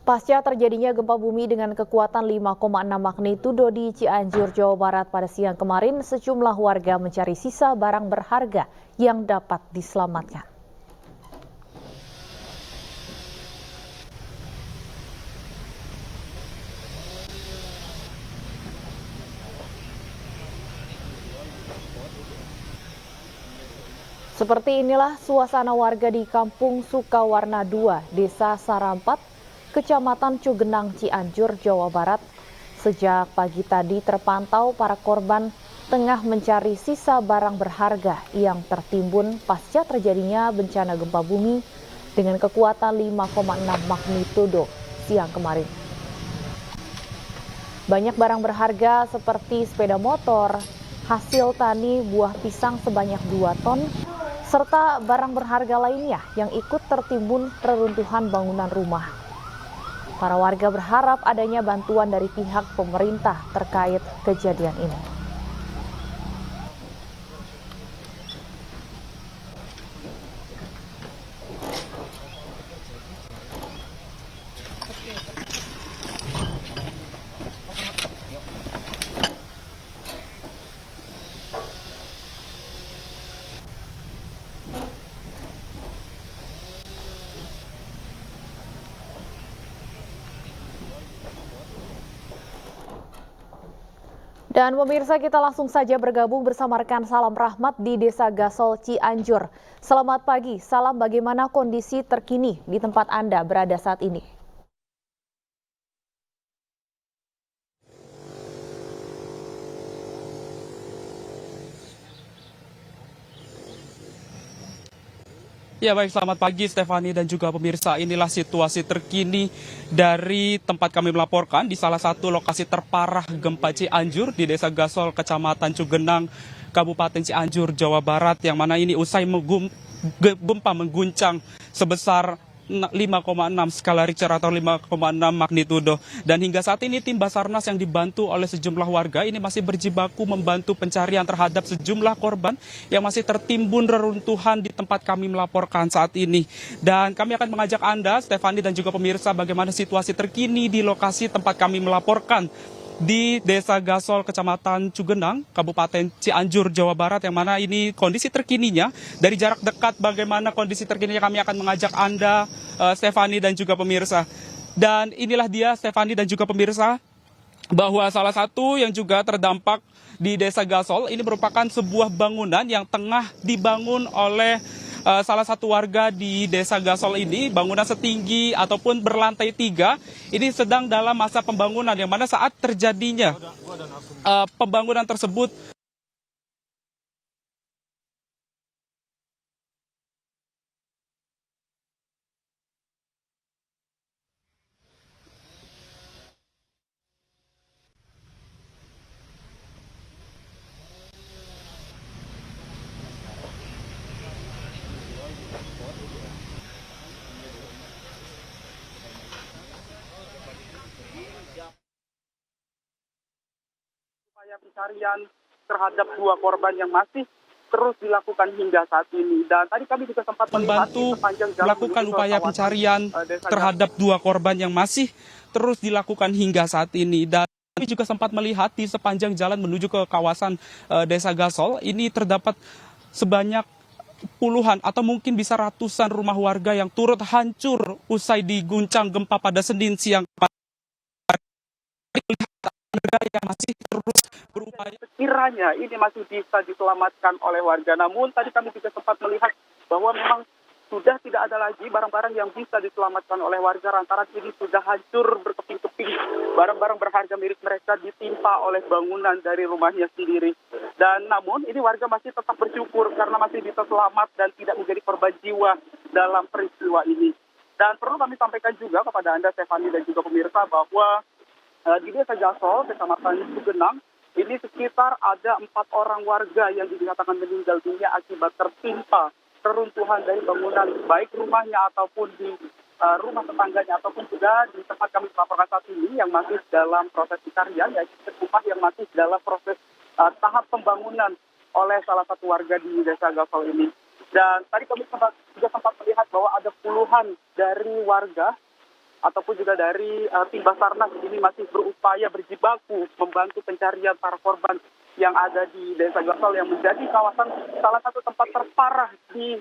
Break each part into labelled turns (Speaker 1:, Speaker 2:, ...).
Speaker 1: Pasca terjadinya gempa bumi dengan kekuatan 5,6 magnitudo di Cianjur, Jawa Barat pada siang kemarin, sejumlah warga mencari sisa barang berharga yang dapat diselamatkan. Seperti inilah suasana warga di Kampung Sukawarna 2, Desa Sarampat, Kecamatan Cugenang, Cianjur, Jawa Barat. Sejak pagi tadi terpantau para korban tengah mencari sisa barang berharga yang tertimbun pasca terjadinya bencana gempa bumi dengan kekuatan 5,6 magnitudo siang kemarin. Banyak barang berharga seperti sepeda motor, hasil tani buah pisang sebanyak 2 ton, serta barang berharga lainnya yang ikut tertimbun reruntuhan bangunan rumah. Para warga berharap adanya bantuan dari pihak pemerintah terkait kejadian ini. Dan pemirsa, kita langsung saja bergabung bersama rekan Salam Rahmat di Desa Gasol, Cianjur. Selamat pagi, Salam, bagaimana kondisi terkini di tempat Anda berada saat ini?
Speaker 2: Ya baik, selamat pagi Stefani dan juga pemirsa. Inilah situasi terkini dari tempat kami melaporkan di salah satu lokasi terparah gempa Cianjur di Desa Gasol, Kecamatan Cugenang, Kabupaten Cianjur, Jawa Barat, yang mana ini usai gempa mengguncang sebesar 5,6 skala Richter atau 5,6 magnitudo. Dan hingga saat ini tim Basarnas yang dibantu oleh sejumlah warga ini masih berjibaku membantu pencarian terhadap sejumlah korban yang masih tertimbun reruntuhan di tempat kami melaporkan saat ini. Dan kami akan mengajak Anda, Stefani dan juga pemirsa, bagaimana situasi terkini di lokasi tempat kami melaporkan di Desa Gasol, Kecamatan Cugenang, Kabupaten Cianjur, Jawa Barat, yang mana ini kondisi terkininya. Dari jarak dekat bagaimana kondisi terkininya kami akan mengajak Anda, Stefani dan juga pemirsa. Dan inilah dia, Stefani dan juga pemirsa, bahwa salah satu yang juga terdampak di Desa Gasol ini merupakan sebuah bangunan yang tengah dibangun oleh salah satu warga di Desa Gasol ini. Bangunan setinggi ataupun berlantai 3 ini sedang dalam masa pembangunan, yang mana saat terjadinya pembangunan tersebut pencarian terhadap 2 korban yang masih terus dilakukan hingga saat ini. Dan tadi kami juga sempat membantu melakukan upaya pencarian terhadap 2 korban yang masih terus dilakukan hingga saat ini. Dan kami juga sempat melihat di sepanjang jalan menuju ke kawasan Desa Gasol ini terdapat sebanyak puluhan atau mungkin bisa ratusan rumah warga yang turut hancur usai diguncang gempa pada Senin siang. Yang masih terus berupaya, sekiranya ini masih bisa diselamatkan oleh warga. Namun tadi kami juga sempat melihat bahwa memang sudah tidak ada lagi barang-barang yang bisa diselamatkan oleh warga. Lantaran ini sudah hancur berkeping-keping, barang-barang berharga milik mereka ditimpa oleh bangunan dari rumahnya sendiri. Dan namun ini warga masih tetap bersyukur karena masih bisa selamat dan tidak menjadi korban jiwa dalam peristiwa ini. Dan perlu kami sampaikan juga kepada Anda, Stefani dan juga pemirsa, bahwa di Desa Gasol, Kecamatan Cugenang, ini sekitar ada 4 orang warga yang dinyatakan meninggal dunia akibat tertimpa reruntuhan dari bangunan, baik rumahnya ataupun di rumah tetangganya, ataupun juga di tempat kami melaporkan saat ini yang masih dalam proses pencarian, yaitu rumah yang masih dalam proses tahap pembangunan oleh salah satu warga di Desa Gasol ini. Dan tadi kami juga sempat melihat bahwa ada puluhan dari warga
Speaker 3: ataupun juga dari tim Basarnas ini masih berupaya berjibaku membantu pencarian para korban yang ada di Desa Gasol yang menjadi kawasan salah satu tempat terparah di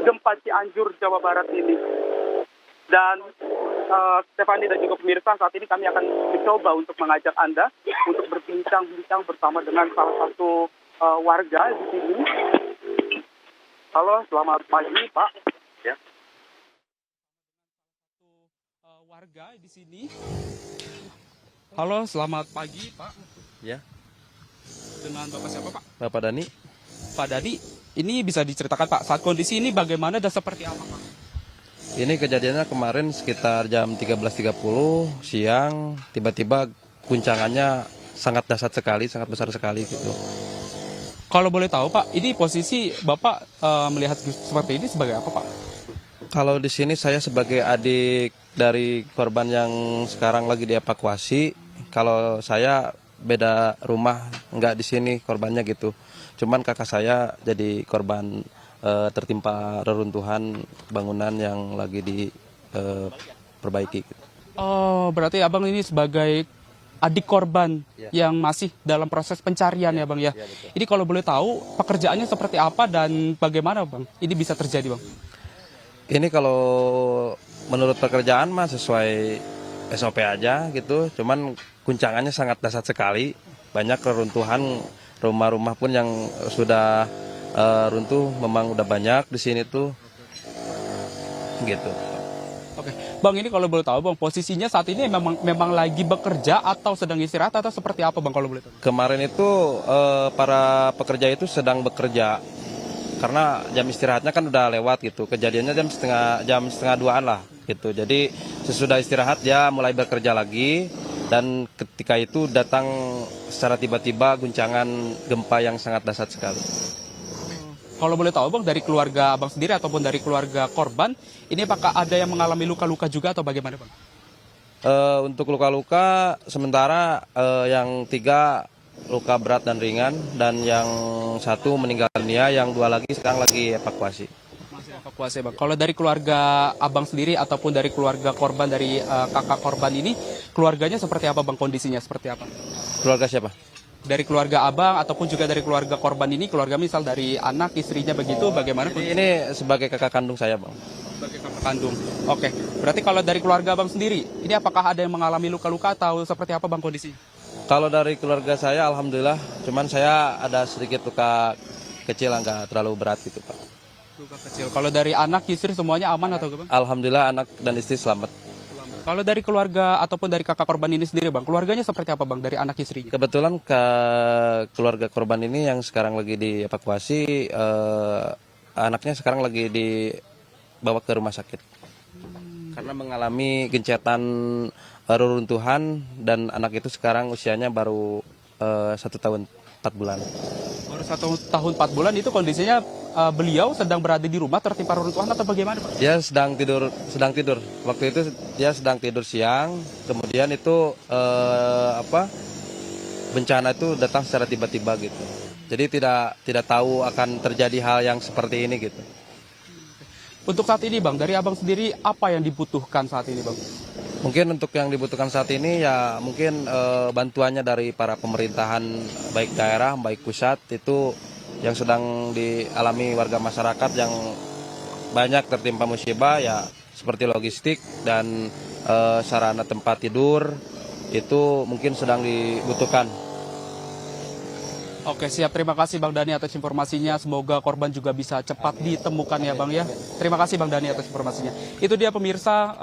Speaker 3: gempa Cianjur, Jawa Barat ini. Dan Stefani dan juga pemirsa, saat ini kami akan mencoba untuk mengajak Anda untuk berbincang-bincang bersama dengan salah satu warga di sini. Halo, selamat pagi, Pak. Ya.
Speaker 2: Warga di sini. Halo, selamat pagi, Pak.
Speaker 4: Ya,
Speaker 2: Dengan Bapak siapa, Pak?
Speaker 4: Bapak Dani.
Speaker 2: Pak Dadi, ini bisa diceritakan, Pak, saat kondisi ini bagaimana dan seperti apa, Pak?
Speaker 4: Ini kejadiannya kemarin sekitar jam 13.30 siang, tiba-tiba guncangannya sangat dahsyat sekali, sangat besar sekali gitu.
Speaker 2: Kalau boleh tahu, Pak, ini posisi Bapak melihat seperti ini sebagai apa, Pak?
Speaker 4: Kalau di sini saya sebagai adik dari korban yang sekarang lagi dievakuasi, kalau saya beda rumah, nggak di sini korbannya gitu. Cuman kakak saya jadi korban tertimpa reruntuhan bangunan yang lagi diperbaiki.
Speaker 2: Oh, berarti Abang ini sebagai adik korban yang masih dalam proses pencarian ya, Bang ya. Ini kalau boleh tahu pekerjaannya seperti apa dan bagaimana, Bang? Ini bisa terjadi, Bang?
Speaker 4: Ini kalau menurut pekerjaan mah sesuai SOP aja gitu, cuman guncangannya sangat dahsyat sekali, banyak reruntuhan, rumah-rumah pun yang sudah runtuh memang udah banyak di sini tuh, gitu.
Speaker 2: Oke, Bang, ini kalau boleh tahu, Bang, posisinya saat ini memang lagi bekerja atau sedang istirahat atau seperti apa, Bang, kalau boleh tahu?
Speaker 4: Kemarin itu para pekerja itu sedang bekerja karena jam istirahatnya kan udah lewat gitu, kejadiannya jam setengah 2-an lah gitu. Jadi sesudah istirahat dia mulai bekerja lagi. Dan ketika itu datang secara tiba-tiba guncangan gempa yang sangat dahsyat sekali.
Speaker 2: Kalau boleh tahu, Bang, dari keluarga Abang sendiri ataupun dari keluarga korban, ini apakah ada yang mengalami luka-luka juga atau bagaimana, Bang?
Speaker 4: Untuk luka-luka sementara yang 3 luka berat dan ringan, dan yang 1 meninggal dunia, yang 2 lagi sekarang lagi evakuasi.
Speaker 2: Masih evakuasi, Bang. Kalau dari keluarga Abang sendiri ataupun dari keluarga korban, dari kakak korban ini, keluarganya seperti apa, Bang? Kondisinya seperti apa?
Speaker 4: Keluarga siapa?
Speaker 2: Dari keluarga Abang ataupun juga dari keluarga korban ini, keluarga misal dari anak, istrinya begitu, bagaimana?
Speaker 4: Ini sebagai kakak kandung saya, Bang.
Speaker 2: Sebagai kakak kandung. Oke, berarti kalau dari keluarga Abang sendiri, ini apakah ada yang mengalami luka-luka atau seperti apa, Bang, kondisi?
Speaker 4: Kalau dari keluarga saya alhamdulillah, cuman saya ada sedikit luka kecil, nggak terlalu berat gitu, Pak.
Speaker 2: Luka kecil. Kalau dari anak, istri semuanya aman atau Bang?
Speaker 4: Alhamdulillah anak dan istri selamat.
Speaker 2: Kalau dari keluarga ataupun dari kakak korban ini sendiri, Bang, keluarganya seperti apa, Bang, dari anak istrinya?
Speaker 4: Kebetulan ke keluarga korban ini yang sekarang lagi dievakuasi, anaknya sekarang lagi dibawa ke rumah sakit. Karena mengalami gencetan reruntuhan, dan anak itu sekarang usianya baru 1 tahun 4 bulan.
Speaker 2: Baru 1 tahun 4 bulan, itu kondisinya beliau sedang berada di rumah tertimpa reruntuhan atau bagaimana, Pak?
Speaker 4: Dia sedang tidur. Waktu itu dia sedang tidur siang, kemudian itu bencana itu datang secara tiba-tiba gitu. Jadi tidak tahu akan terjadi hal yang seperti ini gitu.
Speaker 2: Untuk saat ini, Bang, dari Abang sendiri apa yang dibutuhkan saat ini, Bang?
Speaker 4: Mungkin untuk yang dibutuhkan saat ini ya mungkin bantuannya dari para pemerintahan, baik daerah, baik pusat, itu yang sedang dialami warga masyarakat yang banyak tertimpa musibah, ya seperti logistik dan sarana tempat tidur, itu mungkin sedang dibutuhkan.
Speaker 2: Oke, siap. Terima kasih, Bang Dani, atas informasinya. Semoga korban juga bisa cepat ditemukan ya, Bang, ya. Terima kasih, Bang Dani, atas informasinya. Itu dia, pemirsa,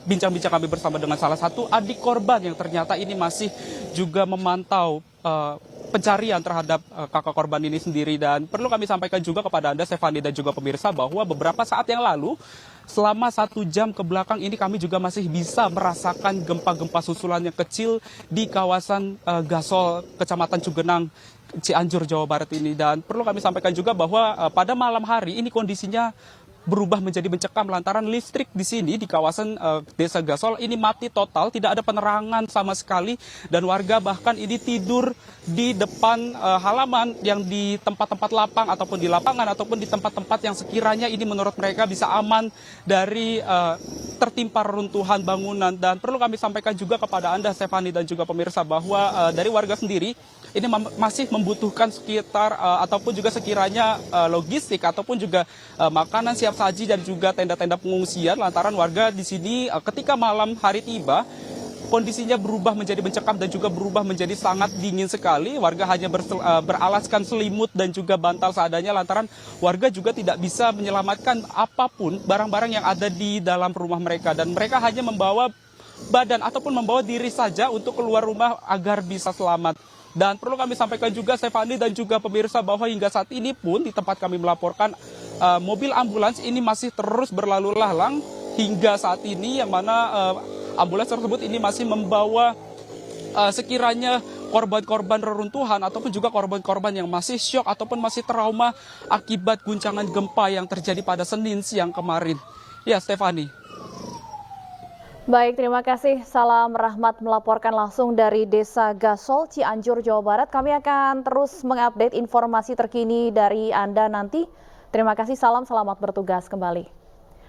Speaker 2: bincang-bincang kami bersama dengan salah satu adik korban yang ternyata ini masih juga memantau pencarian terhadap kakak korban ini sendiri. Dan perlu kami sampaikan juga kepada Anda, Stefani, dan juga pemirsa, bahwa beberapa saat yang lalu, selama 1 jam ke belakang ini, kami juga masih bisa merasakan gempa-gempa susulan yang kecil di kawasan Gasol, Kecamatan Cugenang, Cianjur, Jawa Barat ini. Dan perlu kami sampaikan juga bahwa pada malam hari ini kondisinya berubah menjadi mencekam lantaran listrik di sini di kawasan Desa Gasol ini mati total, tidak ada penerangan sama sekali, dan warga bahkan ini tidur di depan halaman yang di tempat-tempat lapang ataupun di lapangan ataupun di tempat-tempat yang sekiranya ini menurut mereka bisa aman dari tertimpa runtuhan bangunan. Dan perlu kami sampaikan juga kepada Anda, Stefani, dan juga pemirsa, bahwa dari warga sendiri ini masih membutuhkan sekitar ataupun juga sekiranya logistik ataupun juga makanan siap saji dan juga tenda-tenda pengungsian, lantaran warga di sini ketika malam hari tiba kondisinya berubah menjadi mencekam dan juga berubah menjadi sangat dingin sekali. Warga hanya beralaskan selimut dan juga bantal seadanya, lantaran warga juga tidak bisa menyelamatkan apapun barang-barang yang ada di dalam rumah mereka, dan mereka hanya membawa badan ataupun membawa diri saja untuk keluar rumah agar bisa selamat. Dan perlu kami sampaikan juga, Stefani dan juga pemirsa, bahwa hingga saat ini pun di tempat kami melaporkan, mobil ambulans ini masih terus berlalu lalang hingga saat ini, yang mana ambulans tersebut ini masih membawa sekiranya korban-korban reruntuhan ataupun juga korban-korban yang masih syok ataupun masih trauma akibat guncangan gempa yang terjadi pada Senin siang kemarin. Ya, Stefani.
Speaker 1: Baik, terima kasih. Salam Rahmat melaporkan langsung dari Desa Gasol, Cianjur, Jawa Barat. Kami akan terus mengupdate informasi terkini dari Anda nanti. Terima kasih, salam, selamat bertugas kembali.